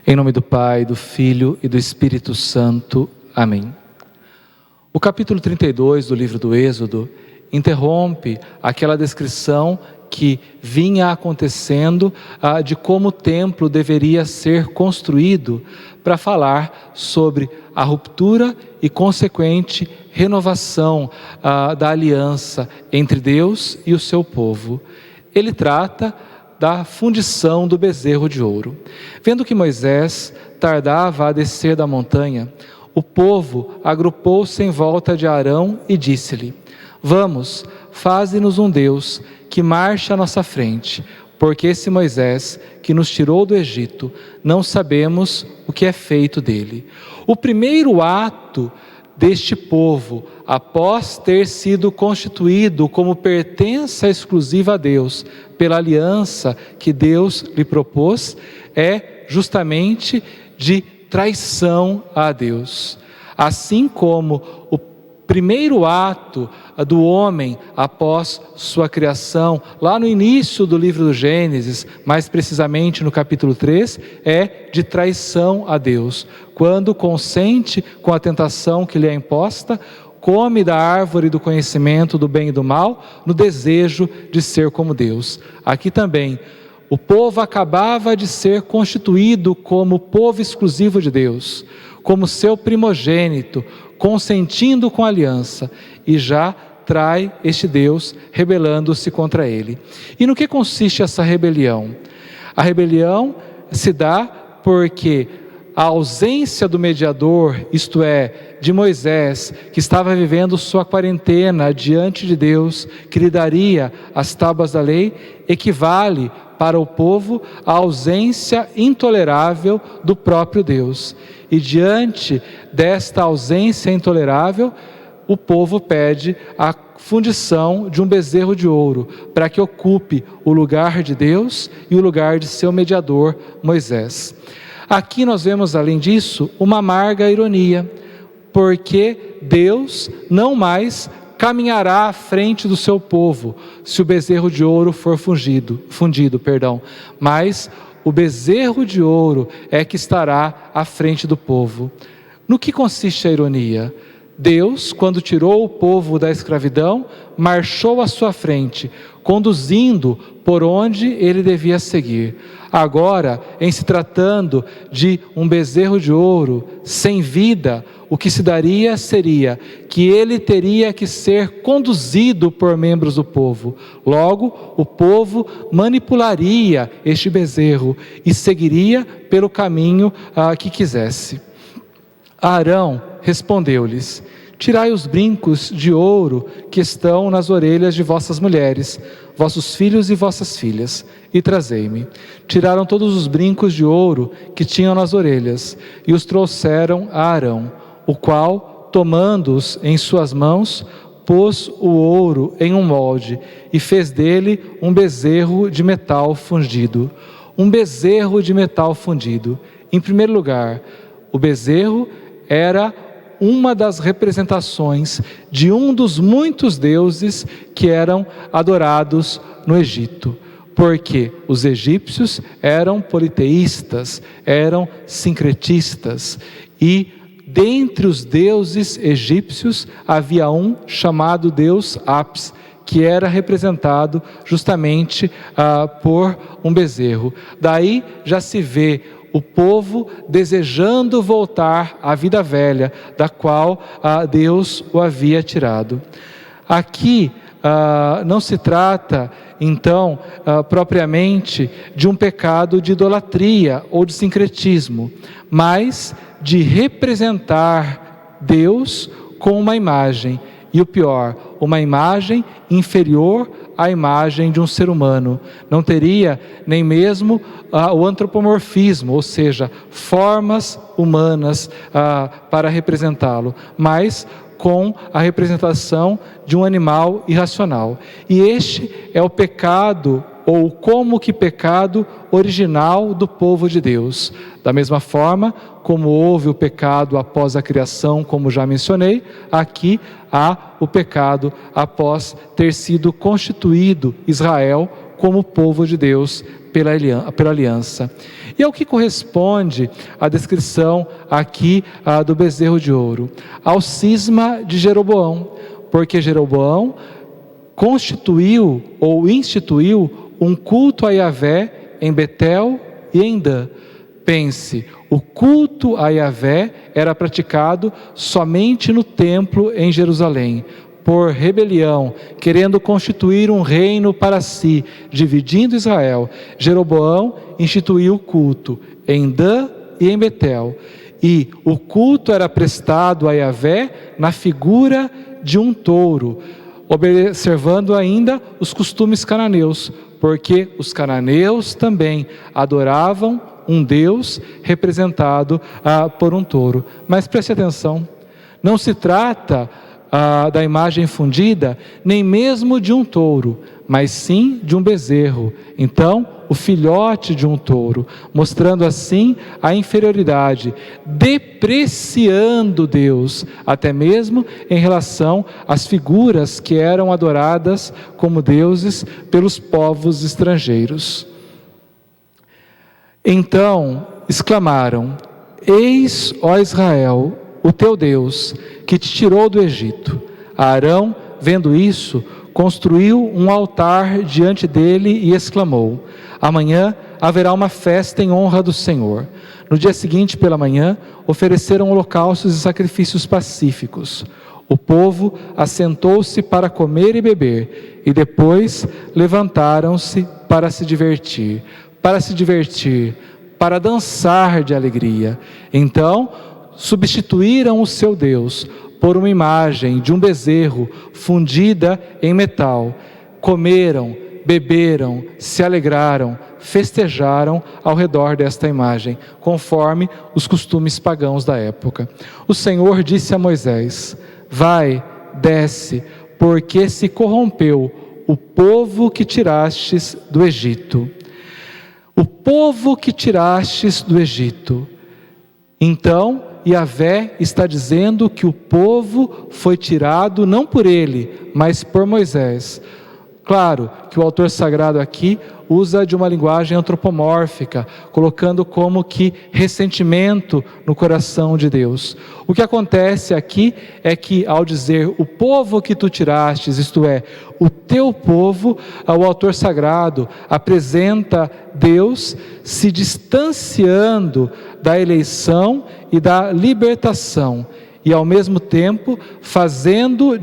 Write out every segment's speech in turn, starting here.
Em nome do Pai, do Filho e do Espírito Santo. Amém. O capítulo 32 do livro do Êxodo interrompe aquela descrição que vinha acontecendo de como o templo deveria ser construído para falar sobre a ruptura e consequente renovação da aliança entre Deus e o seu povo. Ele trata da fundição do bezerro de ouro. Vendo que Moisés tardava a descer da montanha, o povo agrupou-se em volta de Arão e disse-lhe: Vamos, faze-nos um Deus que marche à nossa frente, porque esse Moisés que nos tirou do Egito, não sabemos o que é feito dele. O primeiro ato deste povo, após ter sido constituído como pertença exclusiva a Deus, pela aliança que Deus lhe propôs, é justamente de traição a Deus. Assim como o primeiro ato do homem após sua criação, lá no início do livro do Gênesis, mais precisamente no capítulo 3, é de traição a Deus. Quando consente com a tentação que lhe é imposta, come da árvore do conhecimento do bem e do mal, no desejo de ser como Deus. Aqui também, o povo acabava de ser constituído como povo exclusivo de Deus, como seu primogênito, consentindo com a aliança, e já trai este Deus, rebelando-se contra ele. E no que consiste essa rebelião? A rebelião se dá porque a ausência do mediador, isto é, de Moisés, que estava vivendo sua quarentena diante de Deus, que lhe daria as tábuas da lei, equivale para o povo à ausência intolerável do próprio Deus. E diante desta ausência intolerável, o povo pede a fundição de um bezerro de ouro, para que ocupe o lugar de Deus e o lugar de seu mediador, Moisés. Aqui nós vemos, além disso, uma amarga ironia, porque Deus não mais caminhará à frente do seu povo, se o bezerro de ouro for fundido, mas o bezerro de ouro é que estará à frente do povo. No que consiste a ironia? Deus, quando tirou o povo da escravidão, marchou à sua frente, conduzindo por onde ele devia seguir. Agora, em se tratando de um bezerro de ouro sem vida, o que se daria seria que ele teria que ser conduzido por membros do povo. Logo, o povo manipularia este bezerro e seguiria pelo caminho que quisesse. Arão respondeu-lhes: Tirai os brincos de ouro que estão nas orelhas de vossas mulheres, vossos filhos e vossas filhas, e trazei-me. Tiraram todos os brincos de ouro que tinham nas orelhas, e os trouxeram a Arão, o qual, tomando-os em suas mãos, pôs o ouro em um molde, e fez dele um bezerro de metal fundido. Um bezerro de metal fundido. Em primeiro lugar, o bezerro era uma das representações de um dos muitos deuses que eram adorados no Egito, porque os egípcios eram politeístas, eram sincretistas, e dentre os deuses egípcios havia um chamado Deus Apis, que era representado justamente por um bezerro. Daí já se vê o povo desejando voltar à vida velha, da qual Deus o havia tirado. Aqui não se trata, então, propriamente de um pecado de idolatria ou de sincretismo, mas de representar Deus com uma imagem, e o pior, uma imagem inferior à imagem de um ser humano. Não teria nem mesmo o antropomorfismo, ou seja, formas humanas para representá-lo, mas com a representação de um animal irracional. E este é o pecado, ou como que pecado original do povo de Deus. Da mesma forma como houve o pecado após a criação, como já mencionei, aqui há o pecado após ter sido constituído Israel como povo de Deus pela aliança. E ao que corresponde a descrição aqui do bezerro de ouro? Ao cisma de Jeroboão, porque Jeroboão constituiu ou instituiu um culto a Yahvé em Betel e em Dan. Pense, o culto a Yahvé era praticado somente no templo em Jerusalém. Por rebelião, querendo constituir um reino para si, dividindo Israel, Jeroboão instituiu o culto em Dan e em Betel. E o culto era prestado a Yahvé na figura de um touro, observando ainda os costumes cananeus, porque os cananeus também adoravam um Deus representado por um touro. Mas preste atenção, não se trata da imagem fundida, nem mesmo de um touro, mas sim de um bezerro. Então, o filhote de um touro, mostrando assim a inferioridade, depreciando Deus, até mesmo em relação às figuras que eram adoradas como deuses pelos povos estrangeiros. Então exclamaram: Eis, ó Israel, o teu Deus, que te tirou do Egito. Arão, vendo isso, construiu um altar diante dele e exclamou: Amanhã haverá uma festa em honra do Senhor. No dia seguinte, pela manhã, ofereceram holocaustos e sacrifícios pacíficos. O povo assentou-se para comer e beber, e depois levantaram-se para se divertir, para dançar de alegria. Então substituíram o seu Deus por uma imagem de um bezerro fundida em metal. Comeram, beberam, se alegraram, festejaram ao redor desta imagem, conforme os costumes pagãos da época. O Senhor disse a Moisés: Vai, desce, porque se corrompeu o povo que tirastes do Egito. O povo que tirastes do Egito. Então, Yahvé está dizendo que o povo foi tirado não por ele, mas por Moisés. Claro que o autor sagrado aqui usa de uma linguagem antropomórfica, colocando como que ressentimento no coração de Deus. O que acontece aqui é que, ao dizer o povo que tu tirastes, isto é, o teu povo, o autor sagrado apresenta Deus se distanciando da eleição e da libertação, e ao mesmo tempo fazendo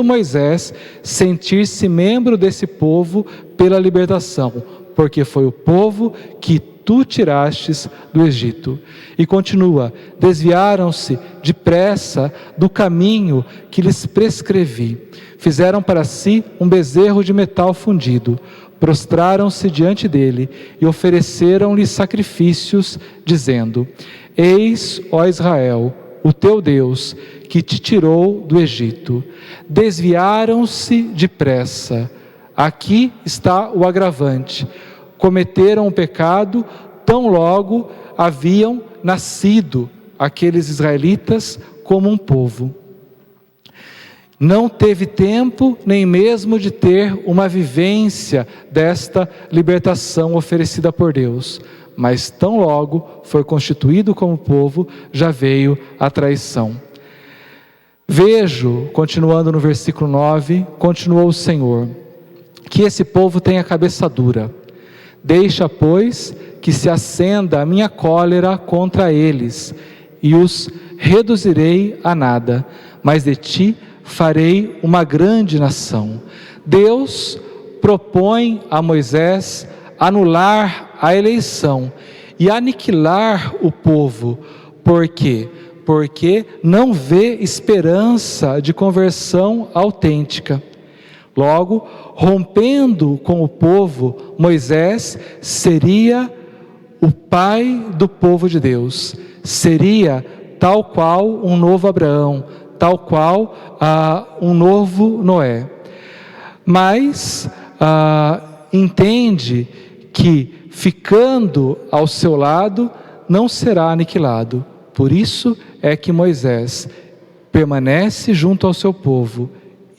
Moisés sentir-se membro desse povo pela libertação, porque foi o povo que tu tirastes do Egito. E continua: desviaram-se depressa do caminho que lhes prescrevi, fizeram para si um bezerro de metal fundido, prostraram-se diante dele e ofereceram-lhe sacrifícios, dizendo: Eis, ó Israel, o teu Deus, que te tirou do Egito. Desviaram-se depressa. Aqui está o agravante. Cometeram o pecado tão logo haviam nascido aqueles israelitas como um povo. Não teve tempo nem mesmo de ter uma vivência desta libertação oferecida por Deus. Mas tão logo foi constituído como povo, já veio a traição. Vejo, continuando no versículo 9, continuou o Senhor, que esse povo tem a cabeça dura. Deixa, pois, que se acenda a minha cólera contra eles, e os reduzirei a nada, mas de ti farei uma grande nação. Deus propõe a Moisés anular a eleição e aniquilar o povo. Por quê? Porque não vê esperança de conversão autêntica. Logo, rompendo com o povo, Moisés seria o pai do povo de Deus. Seria tal qual um novo Abraão, tal qual um novo Noé. Mas entende que, ficando ao seu lado, não será aniquilado. Por isso é que Moisés permanece junto ao seu povo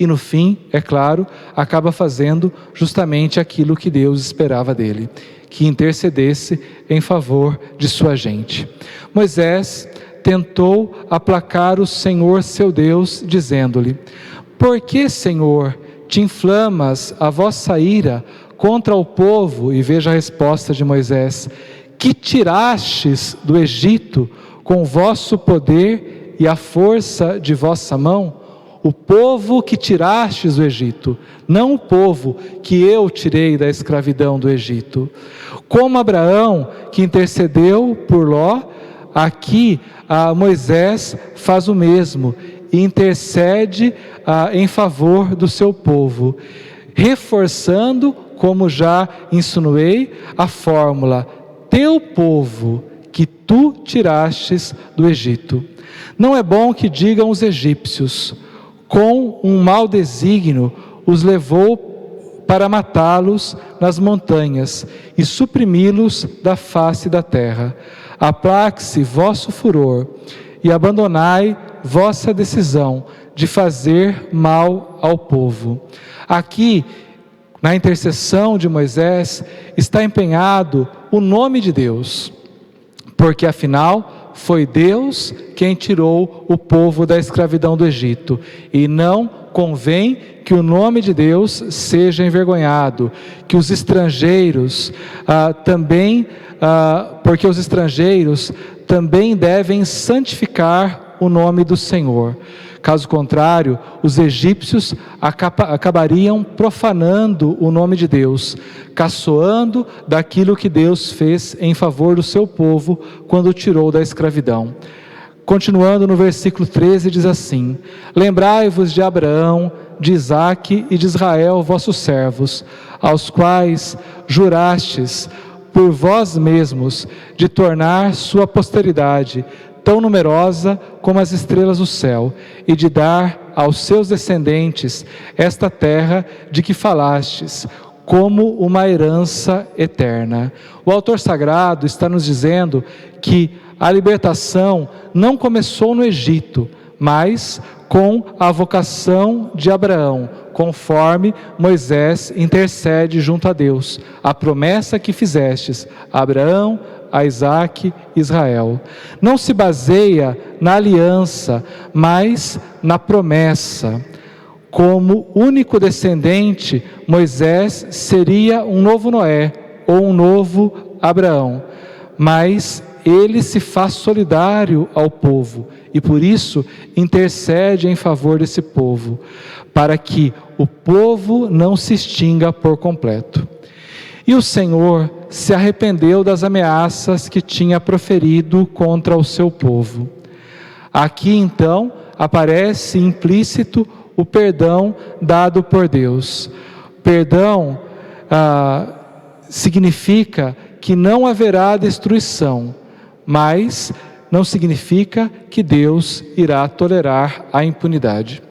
e no fim, é claro, acaba fazendo justamente aquilo que Deus esperava dele, que intercedesse em favor de sua gente. Moisés tentou aplacar o Senhor seu Deus, dizendo-lhe: por que, Senhor, te inflamas a vossa ira contra o povo? E veja a resposta de Moisés: que tirastes do Egito com o vosso poder e a força de vossa mão? O povo que tirastes do Egito, não o povo que eu tirei da escravidão do Egito. Como Abraão, que intercedeu por Ló, aqui Moisés faz o mesmo, e intercede em favor do seu povo, reforçando, como já insinuei, a fórmula: teu povo que tu tirastes do Egito. Não é bom que digam os egípcios: com um mau desígnio os levou para matá-los nas montanhas e suprimi-los da face da terra. Aplaque-se vosso furor e abandonai vossa decisão de fazer mal ao povo. Aqui, na intercessão de Moisés, está empenhado o nome de Deus, porque afinal foi Deus quem tirou o povo da escravidão do Egito, e não convém que o nome de Deus seja envergonhado, que os estrangeiros porque os estrangeiros também devem santificar o nome do Senhor. Caso contrário, os egípcios acabariam profanando o nome de Deus, caçoando daquilo que Deus fez em favor do seu povo quando o tirou da escravidão. Continuando no versículo 13, diz assim: lembrai-vos de Abraão, de Isaque e de Israel, vossos servos, aos quais jurastes por vós mesmos de tornar sua posteridade tão numerosa como as estrelas do céu, e de dar aos seus descendentes esta terra de que falastes, como uma herança eterna. O autor sagrado está nos dizendo que a libertação não começou no Egito, mas com a vocação de Abraão, conforme Moisés intercede junto a Deus, a promessa que fizestes a Abraão, a Isaque e Israel. Não se baseia na aliança, mas na promessa. Como único descendente, Moisés seria um novo Noé ou um novo Abraão, mas ele se faz solidário ao povo e por isso intercede em favor desse povo, para que o povo não se extinga por completo. E o Senhor se arrependeu das ameaças que tinha proferido contra o seu povo. Aqui então aparece implícito o perdão dado por Deus. Perdão significa que não haverá destruição, mas não significa que Deus irá tolerar a impunidade.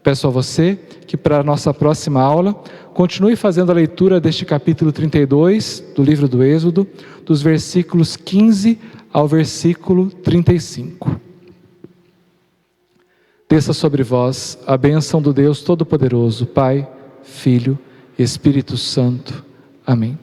Peço a você que para a nossa próxima aula continue fazendo a leitura deste capítulo 32 do livro do Êxodo, dos versículos 15 ao versículo 35. Desça sobre vós a bênção do Deus Todo-Poderoso, Pai, Filho e Espírito Santo. Amém.